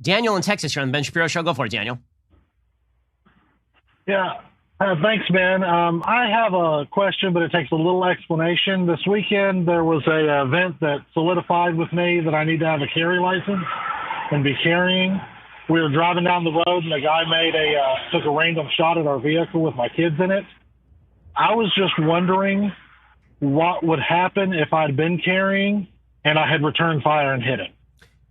Daniel in Texas, you're on the Ben Shapiro Show. Go for it, Daniel. Yeah, thanks, Ben. I have a question, but it takes a little explanation. This weekend, there was a event that solidified with me that I need to have a carry license and be carrying. We were driving down the road, and a guy took a random shot at our vehicle with my kids in it. I was just wondering what would happen if I'd been carrying and I had returned fire and hit him.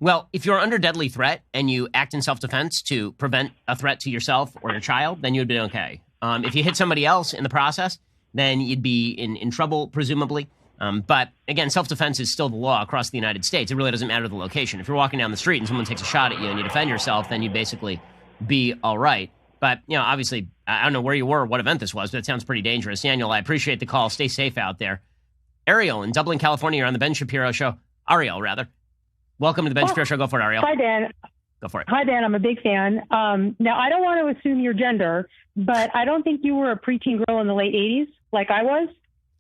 Well, if you're under deadly threat and you act in self-defense to prevent a threat to yourself or your child, then you'd be okay. If you hit somebody else in the process, then you'd be in trouble, presumably. But again, self-defense is still the law across the United States. It really doesn't matter the location. If you're walking down the street and someone takes a shot at you and you defend yourself, then you'd basically be all right. But, obviously, I don't know where you were or what event this was, but it sounds pretty dangerous. Daniel, I appreciate the call. Stay safe out there. Ariel in Dublin, California, you're on the Ben Shapiro Show. Ariel, rather. Welcome to the Ben Shapiro Show. Go for it, Ariel. Hi, Dan. Go for it. Hi, Dan. I'm a big fan. Now, I don't want to assume your gender, but I don't think you were a preteen girl in the late 80s like I was.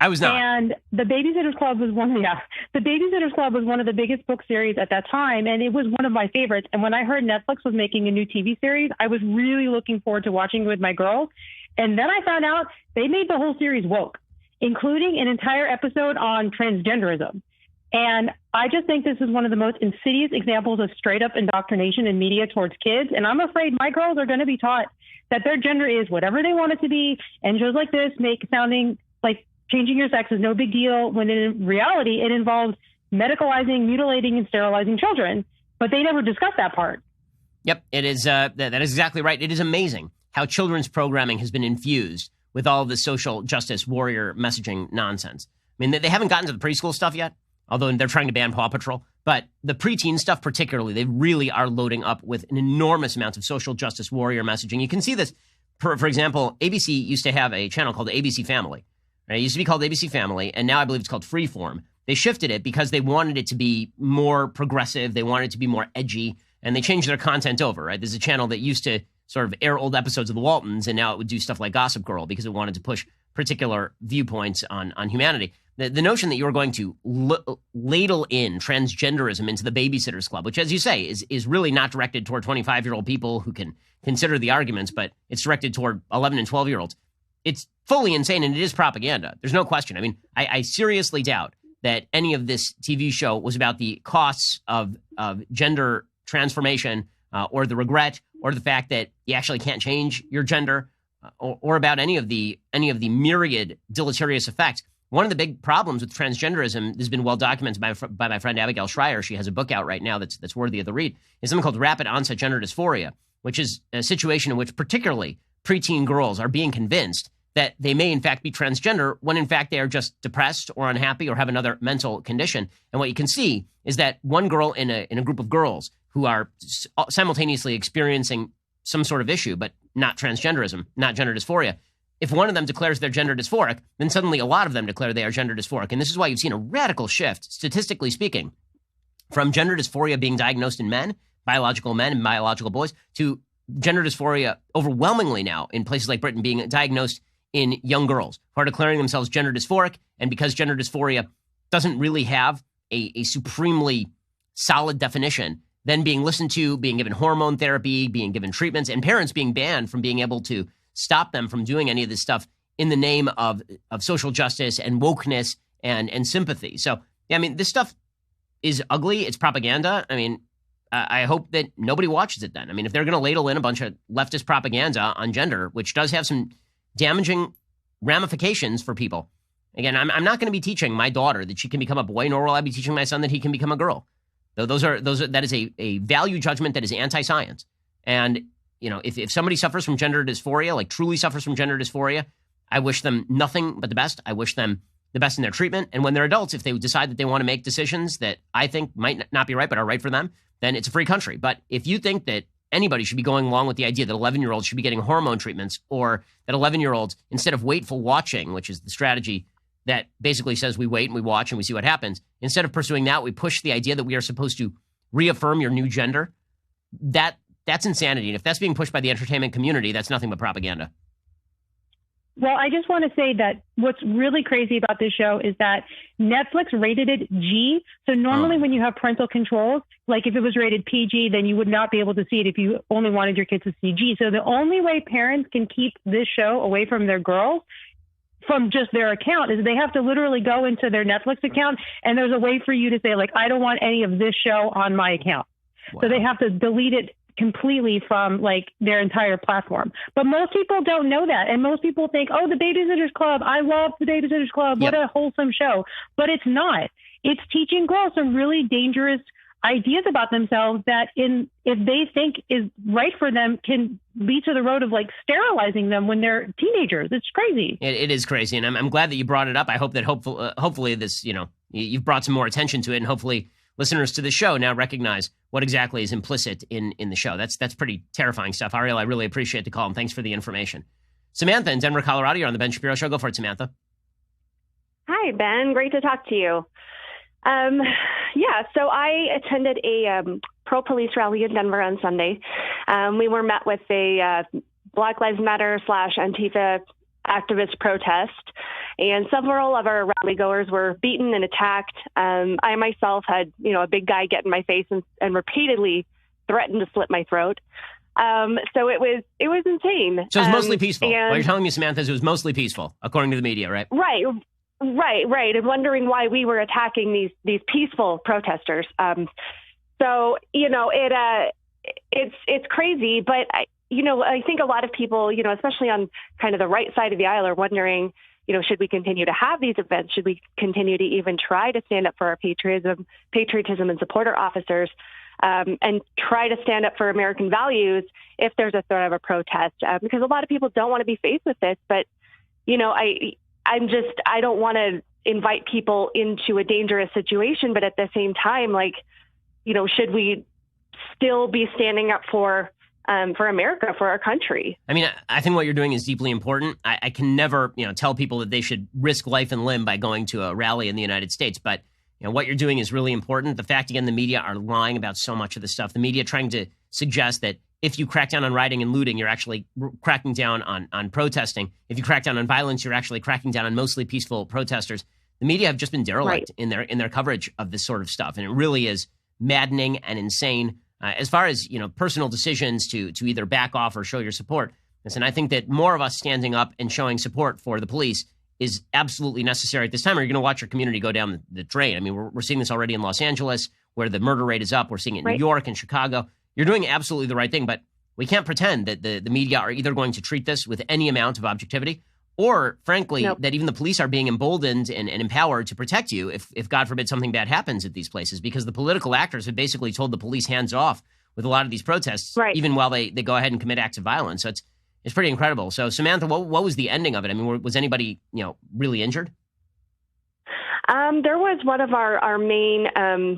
I was not. And the Babysitter's Club was the Babysitter's Club was one of the biggest book series at that time, and it was one of my favorites. And when I heard Netflix was making a new TV series, I was really looking forward to watching it with my girls. And then I found out they made the whole series woke, including an entire episode on transgenderism. And I just think this is one of the most insidious examples of straight up indoctrination in media towards kids. And I'm afraid my girls are going to be taught that their gender is whatever they want it to be. And shows like this make sounding like changing your sex is no big deal, when in reality, it involves medicalizing, mutilating, and sterilizing children. But they never discuss that part. Yep, it is. That is exactly right. It is amazing how children's programming has been infused with all of the social justice warrior messaging nonsense. I mean, they haven't gotten to the preschool stuff yet, although they're trying to ban Paw Patrol. But the preteen stuff particularly, they really are loading up with an enormous amount of social justice warrior messaging. You can see this, for example, ABC used to have a channel called ABC Family. Right? It used to be called ABC Family, and now I believe it's called Freeform. They shifted it because they wanted it to be more progressive. They wanted it to be more edgy, and they changed their content over. Right? There's a channel that used to sort of air old episodes of The Waltons, and now it would do stuff like Gossip Girl because it wanted to push particular viewpoints on humanity. The notion that you're going to ladle in transgenderism into the Babysitter's Club, which, as you say, is really not directed toward 25-year-old people who can consider the arguments, but it's directed toward 11 and 12-year-olds. It's fully insane, and it is propaganda. There's no question. I mean, I seriously doubt that any of this TV show was about the costs of gender transformation or the regret or the fact that you actually can't change your gender or about any of the myriad deleterious effects. One of the big problems with transgenderism has been well documented by my friend Abigail Schreier. She has a book out right now that's worthy of the read. Is something called rapid onset gender dysphoria, which is a situation in which particularly preteen girls are being convinced that they may in fact be transgender when in fact they are just depressed or unhappy or have another mental condition. And what you can see is that one girl in a group of girls who are simultaneously experiencing some sort of issue, but not transgenderism, not gender dysphoria, if one of them declares they're gender dysphoric, then suddenly a lot of them declare they are gender dysphoric. And this is why you've seen a radical shift, statistically speaking, from gender dysphoria being diagnosed in men, biological men and biological boys, to gender dysphoria overwhelmingly now in places like Britain being diagnosed in young girls who are declaring themselves gender dysphoric. And because gender dysphoria doesn't really have a supremely solid definition, then being listened to, being given hormone therapy, being given treatments, and parents being banned from being able to stop them from doing any of this stuff in the name of social justice and wokeness and sympathy. So, yeah, I mean, this stuff is ugly. It's propaganda. I mean, I hope that nobody watches it then. I mean, if they're going to ladle in a bunch of leftist propaganda on gender, which does have some damaging ramifications for people. Again, I'm not going to be teaching my daughter that she can become a boy, nor will I be teaching my son that he can become a girl. That is a value judgment that is anti-science. And, you know, if somebody suffers from gender dysphoria, like truly suffers from gender dysphoria, I wish them nothing but the best. I wish them the best in their treatment. And when they're adults, if they decide that they want to make decisions that I think might not be right, but are right for them, then it's a free country. But if you think that anybody should be going along with the idea that 11-year-olds should be getting hormone treatments, or that 11-year-olds, instead of waitful watching, which is the strategy that basically says we wait and we watch and we see what happens, instead of pursuing that, we push the idea that we are supposed to reaffirm your new gender, that's insanity. And if that's being pushed by the entertainment community, that's nothing but propaganda. Well, I just want to say that what's really crazy about this show is that Netflix rated it G. So normally when you have parental controls, like if it was rated PG, then you would not be able to see it if you only wanted your kids to see G. So the only way parents can keep this show away from their girls from just their account is they have to literally go into their Netflix account, and there's a way for you to say, like, I don't want any of this show on my account. Wow. So they have to delete it completely from like their entire platform. But most people don't know that. And most people think, oh, the Babysitters Club, I love the Babysitters Club. What a wholesome show. But it's not. It's teaching girls some really dangerous ideas about themselves that if they think is right for them can lead to the road of like sterilizing them when they're teenagers. It's crazy. It is crazy. And I'm glad that you brought it up. I hope that hopefully this, you've brought some more attention to it, and hopefully listeners to the show now recognize what exactly is implicit in the show. That's pretty terrifying stuff. Ariel, I really appreciate the call, and thanks for the information. Samantha in Denver, Colorado, you're on the Ben Shapiro Show. Go for it, Samantha. Hi, Ben. Great to talk to you. So I attended a pro-police rally in Denver on Sunday. We were met with a Black Lives Matter / Antifa activist protest, and several of our rally goers were beaten and attacked. I myself had, a big guy get in my face and repeatedly threatened to slit my throat. So it was insane. So it was mostly peaceful. What you're telling me, Samantha, is it was mostly peaceful, according to the media, right? Right. And wondering why we were attacking these peaceful protesters. It's crazy, but I think a lot of people, especially on kind of the right side of the aisle, are wondering, should we continue to have these events? Should we continue to even try to stand up for our patriotism and support our officers, and try to stand up for American values if there's a threat of a protest? Because a lot of people don't want to be faced with this, but, I don't want to invite people into a dangerous situation, but at the same time, should we still be standing up for America, for our country? I mean, I think what you're doing is deeply important. I can never, tell people that they should risk life and limb by going to a rally in the United States. But, what you're doing is really important. The fact, again, the media are lying about so much of this stuff. The media trying to suggest that if you crack down on rioting and looting, you're actually cracking down on protesting. If you crack down on violence, you're actually cracking down on mostly peaceful protesters. The media have just been derelict in their coverage of this sort of stuff. And it really is maddening and insane. As far as, personal decisions to either back off or show your support, listen, I think that more of us standing up and showing support for the police is absolutely necessary at this time, or you're going to watch your community go down the drain. I mean, we're seeing this already in Los Angeles, where the murder rate is up. We're seeing it in New York and Chicago. You're doing absolutely the right thing, but we can't pretend that the media are either going to treat this with any amount of objectivity, or, frankly, that even the police are being emboldened and empowered to protect you if, God forbid, something bad happens at these places, because the political actors have basically told the police hands off with a lot of these protests, even while they go ahead and commit acts of violence. So it's pretty incredible. So, Samantha, what was the ending of it? I mean, was anybody, really injured? There was one of our main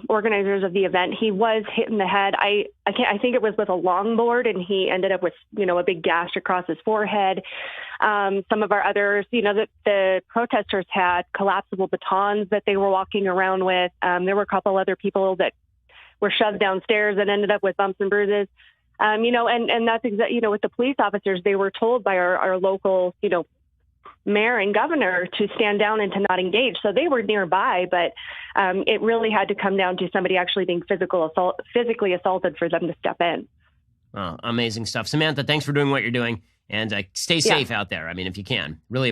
organizers of the event. He was hit in the head. I think it was with a longboard, and he ended up with, a big gash across his forehead. Some of our others, the protesters had collapsible batons that they were walking around with. There were a couple other people that were shoved downstairs and ended up with bumps and bruises. And that's exactly, with the police officers, they were told by our local, mayor and governor to stand down and to not engage. So they were nearby, but it really had to come down to somebody actually being physically assaulted for them to step in. Oh, amazing stuff. Samantha, thanks for doing what you're doing, and stay safe out there. I mean, if you can. Really